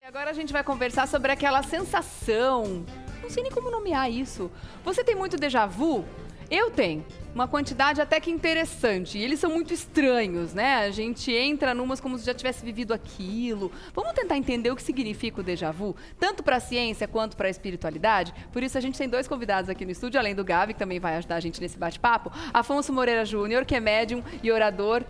Agora a gente vai conversar sobre aquela sensação, não sei nem como nomear isso. Você tem muito déjà vu? Eu tenho. Uma quantidade até que interessante. E eles são muito estranhos, né? A gente entra numas como se já tivesse vivido aquilo. Vamos tentar entender o que significa o déjà vu, tanto para a ciência quanto para a espiritualidade. Por isso a gente tem dois convidados aqui no estúdio, além do Gabi, que também vai ajudar a gente nesse bate-papo. Afonso Moreira Júnior, que é médium e orador,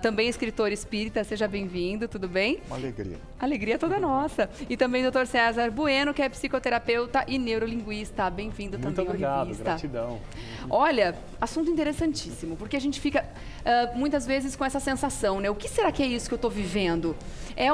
também escritor espírita. Seja bem-vindo, tudo bem? Uma alegria. Alegria toda nossa. E também o Dr. César Bueno, que é psicoterapeuta e neurolinguista. Bem-vindo também Muito obrigado, à revista. gratidão. Olha, assunto interessantíssimo, porque a gente fica muitas vezes com essa sensação, né? O que será que é isso que eu estou vivendo? É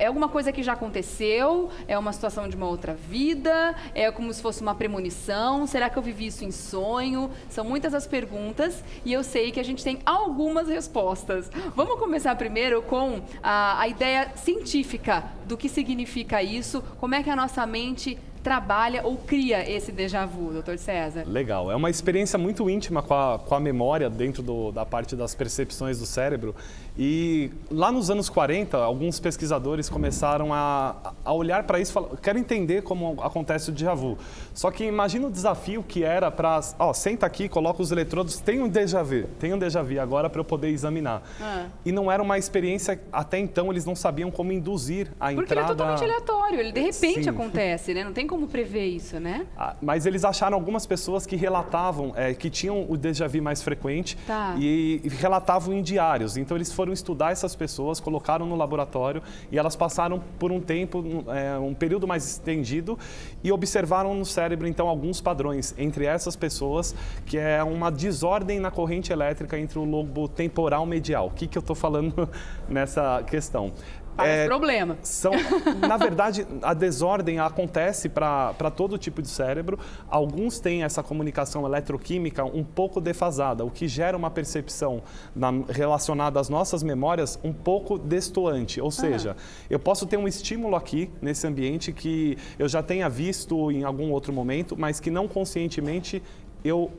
alguma coisa que já aconteceu? É uma situação de uma outra vida? É como se fosse uma premonição? Será que eu vivi isso em sonho? São muitas as perguntas e eu sei que a gente tem algumas respostas. Vamos começar primeiro com a ideia científica do que significa isso, como é que a nossa mente trabalha ou cria esse déjà vu, Dr. César? Legal, é uma experiência muito íntima com a memória dentro da parte das percepções do cérebro. E lá nos anos 40, alguns pesquisadores começaram a olhar para isso e falar, quero entender como acontece o déjà vu. Só que imagina o desafio que era para, senta aqui, coloca os eletrodos, tem um déjà vu agora para eu poder examinar. E não era uma experiência, até então eles não sabiam como induzir a entrada. Porque ele é totalmente aleatório, ele de repente Sim. acontece, né? Não tem como prever isso, né? Mas eles acharam algumas pessoas que relatavam, que tinham o déjà vu mais frequente e relatavam em diários. Então eles foram estudar essas pessoas, colocaram no laboratório e elas passaram por um tempo, um período mais estendido e observaram no cérebro então alguns padrões entre essas pessoas, que é uma desordem na corrente elétrica entre o lobo temporal medial. O que eu estou falando nessa questão? Parece problema. Na verdade, a desordem acontece para todo tipo de cérebro. Alguns têm essa comunicação eletroquímica um pouco defasada, o que gera uma percepção relacionada às nossas memórias um pouco destoante. Ou seja, eu posso ter um estímulo aqui, nesse ambiente, que eu já tenha visto em algum outro momento, mas que não conscientemente eu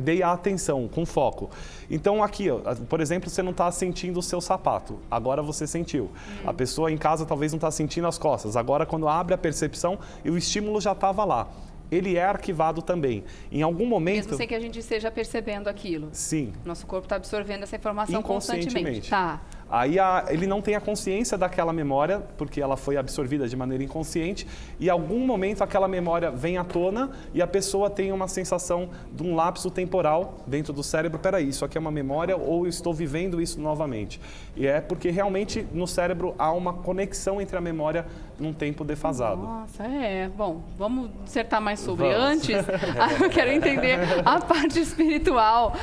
dei a atenção, com foco. Então aqui, por exemplo, você não está sentindo o seu sapato, agora você sentiu. A pessoa em casa talvez não está sentindo as costas, agora quando abre a percepção, o estímulo já estava lá. Ele é arquivado também. Em algum momento... Mesmo sem que a gente esteja percebendo aquilo. Sim. Nosso corpo está absorvendo essa informação constantemente. Aí ele não tem a consciência daquela memória, porque ela foi absorvida de maneira inconsciente, e em algum momento aquela memória vem à tona e a pessoa tem uma sensação de um lapso temporal dentro do cérebro. Peraí, isso aqui é uma memória ou eu estou vivendo isso novamente? E é porque realmente no cérebro há uma conexão entre a memória num tempo defasado. Nossa, Bom, vamos dissertar mais sobre. Vamos. Antes, eu quero entender a parte espiritual.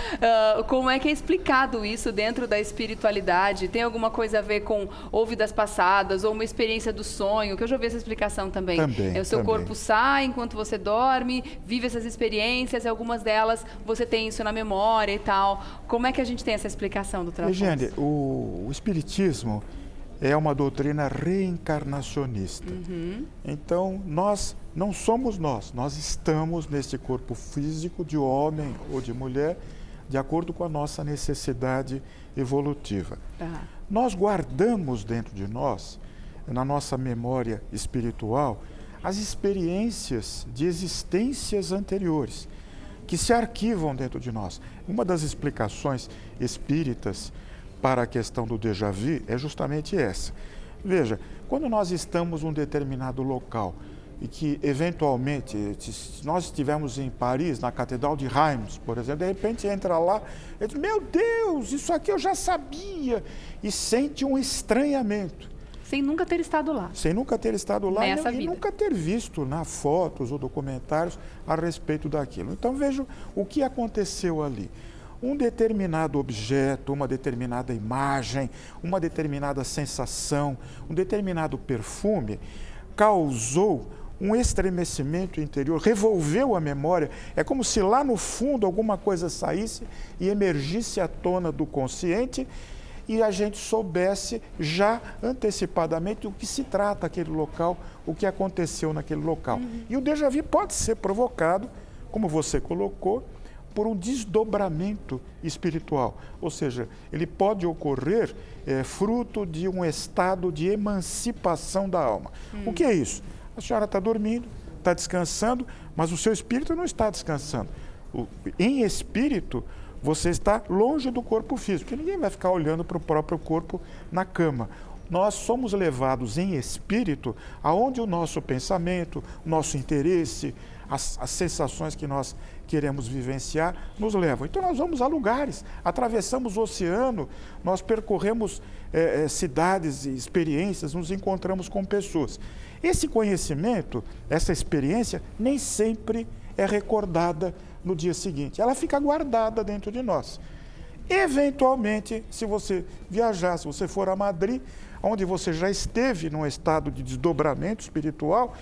Como é que é explicado isso dentro da espiritualidade? Tem alguma coisa a ver com vidas passadas ou uma experiência do sonho? Que eu já ouvi essa explicação também. Também. O seu corpo sai enquanto você dorme, vive essas experiências e algumas delas você tem isso na memória e tal. Como é que a gente tem essa explicação, doutora Afonso? Regiane, o espiritismo é uma doutrina reencarnacionista. Então, nós não somos nós estamos neste corpo físico de homem ou de mulher, de acordo com a nossa necessidade evolutiva. Nós guardamos dentro de nós, na nossa memória espiritual, as experiências de existências anteriores, que se arquivam dentro de nós. Uma das explicações espíritas para a questão do déjà vu é justamente essa. Veja, quando nós estamos em um determinado local e que, eventualmente, se nós estivermos em Paris, na Catedral de Reims, por exemplo, de repente entra lá e diz, meu Deus, isso aqui eu já sabia, e sente um estranhamento. Sem nunca ter estado lá. Sem nunca ter estado lá e nunca ter visto fotos ou documentários a respeito daquilo. Então, veja o que aconteceu ali. Um determinado objeto, uma determinada imagem, uma determinada sensação, um determinado perfume causou um estremecimento interior, revolveu a memória. É como se lá no fundo alguma coisa saísse e emergisse à tona do consciente e a gente soubesse já antecipadamente o que se trata aquele local, o que aconteceu naquele local. E o déjà vu pode ser provocado, como você colocou, por um desdobramento espiritual. Ou seja, ele pode ocorrer fruto de um estado de emancipação da alma. O que é isso? A senhora está dormindo, está descansando, mas o seu espírito não está descansando. Em espírito, você está longe do corpo físico, porque ninguém vai ficar olhando para o próprio corpo na cama. Nós somos levados em espírito aonde o nosso pensamento, o nosso interesse, as sensações que nós queremos vivenciar nos levam. Então nós vamos a lugares, atravessamos o oceano, nós percorremos cidades e experiências, nos encontramos com pessoas. Esse conhecimento, essa experiência, nem sempre é recordada no dia seguinte. Ela fica guardada dentro de nós. Eventualmente, se você viajar, se você for a Madrid, onde você já esteve num estado de desdobramento espiritual,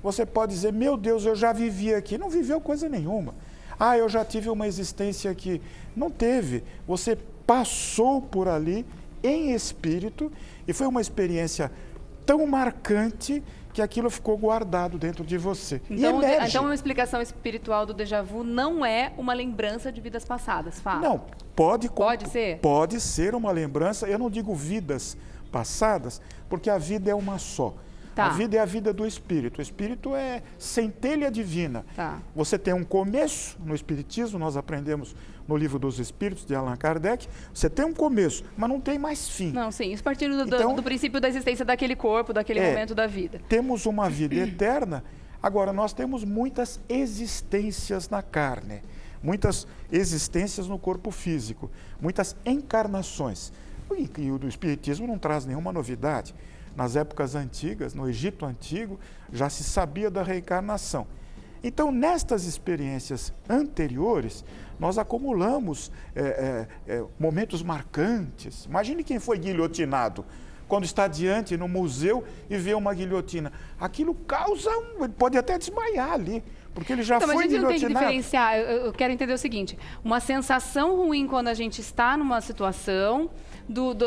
você pode dizer, meu Deus, eu já vivi aqui. Não viveu coisa nenhuma. Ah, eu já tive uma existência aqui. Não teve. Você passou por ali em espírito e foi uma experiência tão marcante que aquilo ficou guardado dentro de você. Então uma explicação espiritual do déjà vu não é uma lembrança de vidas passadas, Fá? Não, pode ser? Pode ser uma lembrança, eu não digo vidas passadas, porque a vida é uma só. Tá. A vida é a vida do Espírito. O Espírito é centelha divina. Tá. Você tem um começo no Espiritismo, nós aprendemos no Livro dos Espíritos, de Allan Kardec. Você tem um começo, mas não tem mais fim. Não, sim. Isso partindo do princípio da existência daquele corpo, daquele momento da vida. Temos uma vida eterna. Agora, nós temos muitas existências na carne, muitas existências no corpo físico, muitas encarnações. E o Espiritismo não traz nenhuma novidade. Nas épocas antigas, no Egito Antigo, já se sabia da reencarnação. Então, nestas experiências anteriores, nós acumulamos momentos marcantes. Imagine quem foi guilhotinado, quando está diante no museu e vê uma guilhotina. Aquilo causa ele pode até desmaiar ali, porque ele já foi guilhotinado. Mas a gente não tem que diferenciar, eu quero entender o seguinte, uma sensação ruim quando a gente está numa situação,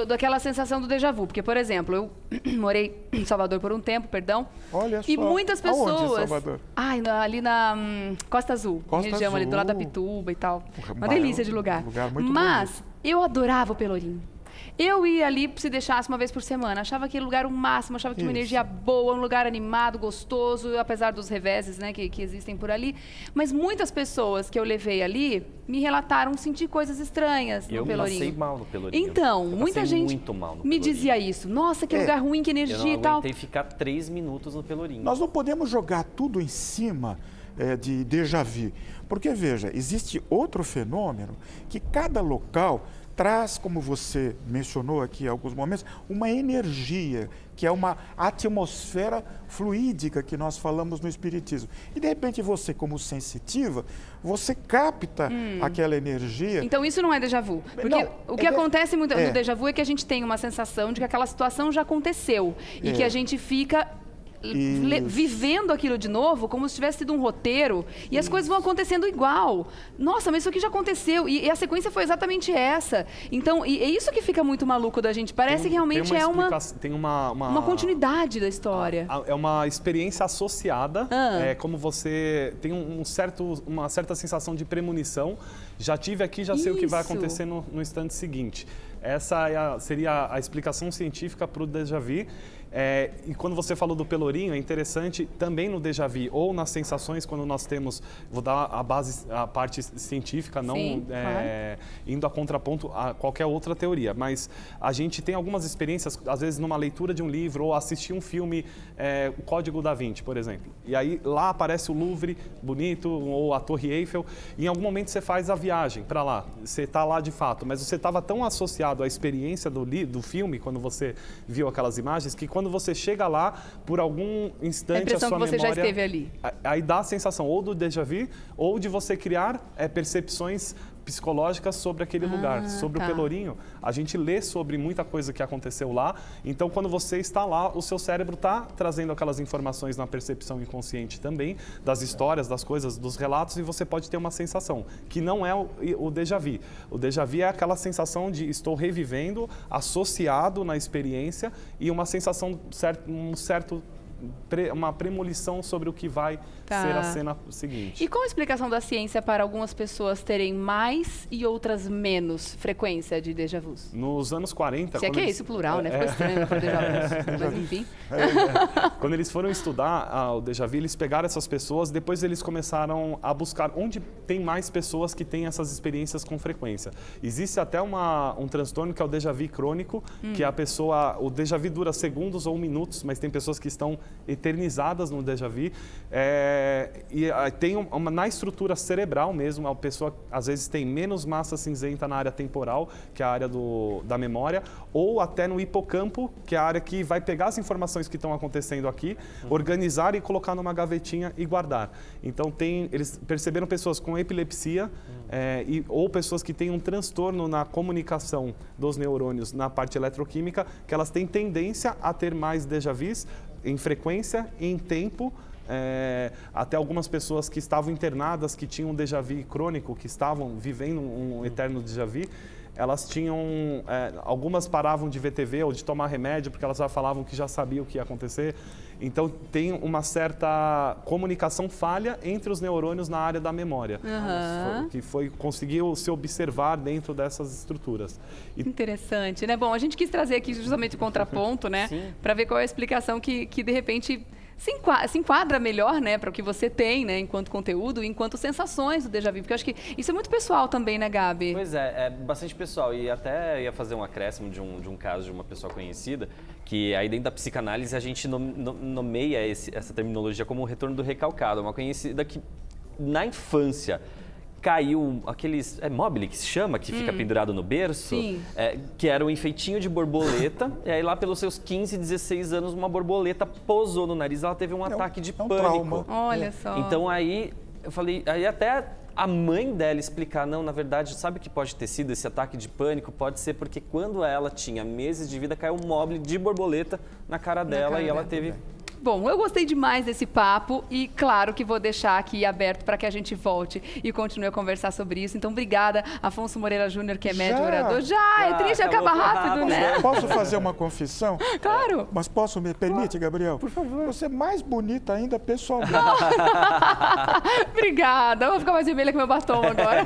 daquela sensação do déjà vu. Porque, por exemplo, eu morei em Salvador por um tempo, Olha e só. muitas pessoas... Aonde em Salvador? Ali na Costa Azul, região ali do lado da Pituba e tal. Uma delícia de lugar. Muito Mas bonito. Eu adorava o Pelourinho. Eu ia ali, se deixasse, uma vez por semana. Achava aquele lugar o máximo, achava que tinha uma energia boa, um lugar animado, gostoso, apesar dos reveses, né, que existem por ali. Mas muitas pessoas que eu levei ali me relataram sentir coisas estranhas no Pelourinho. Eu passei mal no Pelourinho. Então, muita gente muito mal no me Pelourinho. dizia isso. Nossa, que lugar ruim, que energia e tal. Eu não aguentei ficar 3 minutos no Pelourinho. Nós não podemos jogar tudo em cima de déjà vu. Porque, veja, existe outro fenômeno que cada local traz, como você mencionou aqui em alguns momentos, uma energia, que é uma atmosfera fluídica que nós falamos no Espiritismo. E, de repente, você, como sensitiva, você capta aquela energia. Então, isso não é déjà vu. Porque não, o que acontece muito no déjà vu é que a gente tem uma sensação de que aquela situação já aconteceu e que a gente fica... vivendo aquilo de novo, como se tivesse sido um roteiro, e as coisas vão acontecendo igual. Nossa, mas isso aqui já aconteceu, e a sequência foi exatamente essa. Então, é isso que fica muito maluco da gente. Parece que realmente tem uma continuidade da história. É uma experiência associada, como você tem uma certa sensação de premonição. Já tive aqui, já sei o que vai acontecer no instante seguinte. Essa seria a explicação científica para o déjà vu. E quando você falou do Pelourinho, é interessante também no déjà vu ou nas sensações, quando nós temos, vou dar a parte científica, não indo a contraponto a qualquer outra teoria, mas a gente tem algumas experiências, às vezes numa leitura de um livro ou assistir um filme, o Código da Vinci, por exemplo, e aí lá aparece o Louvre bonito ou a Torre Eiffel, e em algum momento você faz a viagem para lá, você está lá de fato, mas você estava tão associado à experiência do filme, quando você viu aquelas imagens, que quando você chega lá, por algum instante, a sua memória... A impressão que você já esteve ali. Aí dá a sensação ou do déjà vu, ou de você criar percepções psicológicas sobre aquele lugar, sobre o Pelourinho. A gente lê sobre muita coisa que aconteceu lá, então quando você está lá, o seu cérebro está trazendo aquelas informações na percepção inconsciente também, das histórias, das coisas, dos relatos, e você pode ter uma sensação, que não é o déjà vu. O déjà vu é aquela sensação de estou revivendo, associado na experiência, e uma sensação, um certo uma premonição sobre o que vai ser a cena seguinte. E qual a explicação da ciência para algumas pessoas terem mais e outras menos frequência de déjà vus? Nos anos 40... Se é que é isso, plural, né? Ficou estranho para déjà vus, mas enfim. Quando eles foram estudar o déjà vu, eles pegaram essas pessoas, depois eles começaram a buscar onde tem mais pessoas que têm essas experiências com frequência. Existe até um transtorno que é o déjà vu crônico, que o déjà vu dura segundos ou minutos, mas tem pessoas que estão eternizadas no déjà vu. E tem na estrutura cerebral mesmo, a pessoa às vezes tem menos massa cinzenta na área temporal, que é a área da memória, ou até no hipocampo, que é a área que vai pegar as informações que estão acontecendo aqui, organizar e colocar numa gavetinha e guardar. Então eles perceberam pessoas com epilepsia ou pessoas que têm um transtorno na comunicação dos neurônios na parte eletroquímica, que elas têm tendência a ter mais déjà vus em frequência e em tempo. Até algumas pessoas que estavam internadas, que tinham um déjà vu crônico, que estavam vivendo um eterno déjà vu, elas tinham, algumas paravam de ver TV ou de tomar remédio, porque elas já falavam que já sabiam o que ia acontecer. Então, tem uma certa comunicação falha entre os neurônios na área da memória, que conseguiu se observar dentro dessas estruturas. Interessante, né? Bom, a gente quis trazer aqui justamente o contraponto, né? Para ver qual é a explicação que de repente se enquadra melhor, né, para o que você tem, né, enquanto conteúdo, enquanto sensações do déjà vu, porque eu acho que isso é muito pessoal também, né, Gabi? Pois é bastante pessoal, e até ia fazer um acréscimo de um caso de uma pessoa conhecida, que aí dentro da psicanálise a gente nomeia essa terminologia como o retorno do recalcado, uma conhecida que na infância caiu aqueles... mobile que se chama, que fica pendurado no berço, que era um enfeitinho de borboleta, e aí lá pelos seus 15, 16 anos, uma borboleta pousou no nariz, ela teve um ataque de pânico. Trauma. Olha só. Então aí eu falei, aí até a mãe dela explicar, não, na verdade, sabe o que pode ter sido esse ataque de pânico? Pode ser porque quando ela tinha meses de vida, caiu um mobile de borboleta na cara dela e ela teve... Bom, eu gostei demais desse papo e claro que vou deixar aqui aberto para que a gente volte e continue a conversar sobre isso. Então, obrigada, Afonso Moreira Júnior, que é médico orador. É triste, acaba rápido, né? Posso fazer uma confissão? Claro. Mas me permite, Gabriel? Por favor. Você é mais bonita ainda pessoalmente. Obrigada. Vou ficar mais vermelha que meu batom agora.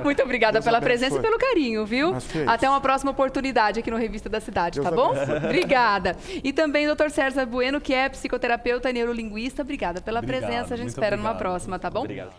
Muito obrigada pela presença e pelo carinho, viu? Até uma próxima oportunidade aqui no Revista da Cidade, tá bom? Obrigada. E também o Dr. César Bueno, que é psicoterapeuta e neurolinguista. Obrigada pela presença. A gente espera numa próxima, tá bom? Obrigado.